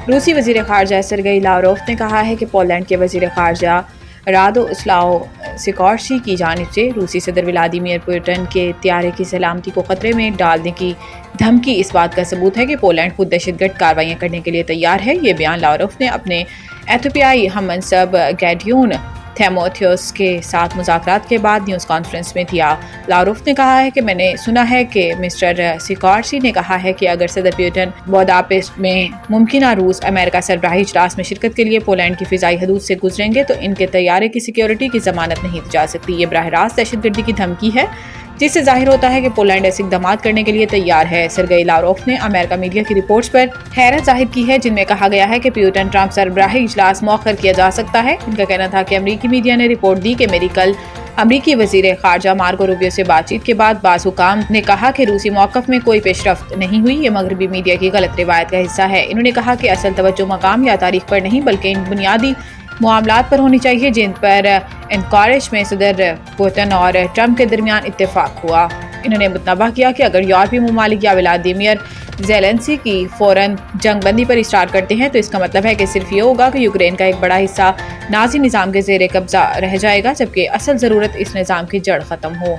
روسی وزیر خارجہ سرگئی لاوروف نے کہا ہے کہ پولینڈ کے وزیر خارجہ رادوسلاو سیکورسکی کی جانب سے روسی صدر ولادیمیر پوٹن کے طیارے کی سلامتی کو خطرے میں ڈالنے کی دھمکی اس بات کا ثبوت ہے کہ پولینڈ خود دہشت گرد کارروائیاں کرنے کے لیے تیار ہے۔ یہ بیان لاوروف نے اپنے ایتھوپیائی ہم منصب گیڈیون تیموتھیوس کے ساتھ مذاکرات کے بعد نیوز کانفرنس میں دیا۔ لاوروف نے کہا ہے کہ میں نے سنا ہے کہ مسٹر سیکورسکی نے کہا ہے کہ اگر صدر پوٹن بوداپسٹ میں ممکنہ روس امریکہ سربراہی اجلاس میں شرکت کے لیے پولینڈ کی فضائی حدود سے گزریں گے تو ان کے طیارے کی سیکیورٹی کی ضمانت نہیں دی جا سکتی۔ یہ براہ راست دہشت گردی کی دھمکی ہے جس سے ظاہر ہوتا ہے کہ پولینڈ ایسے اقدامات کرنے کے لیے تیار ہے۔ سرگئی لاوروف نے امریکہ میڈیا کی رپورٹس پر حیرت ظاہر کی ہے جن میں کہا گیا ہے کہ پوٹن ٹرمپ سربراہی اجلاس مؤخر کیا جا سکتا ہے۔ ان کا کہنا تھا کہ امریکی میڈیا نے رپورٹ دی کہ میری کل امریکی وزیر خارجہ مارکو روبیو سے بات چیت کے بعد بعض حکام نے کہا کہ روسی موقف میں کوئی پیش رفت نہیں ہوئی۔ یہ مغربی میڈیا کی غلط روایت کا حصہ ہے۔ انہوں نے کہا کہ اصل توجہ مقام یا تاریخ پر نہیں بلکہ ان بنیادی معاملات پر ہونی چاہیے جن پر انکارج میں صدر پوٹن اور ٹرمپ کے درمیان اتفاق ہوا۔ انہوں نے متنبہ کیا کہ اگر یورپی ممالک یا ولادیمیر زیلنسکی کی فوراً جنگ بندی پر اصرار کرتے ہیں تو اس کا مطلب ہے کہ صرف یہ ہوگا کہ یوکرین کا ایک بڑا حصہ نازی نظام کے زیر قبضہ رہ جائے گا جبکہ اصل ضرورت اس نظام کی جڑ ختم ہو۔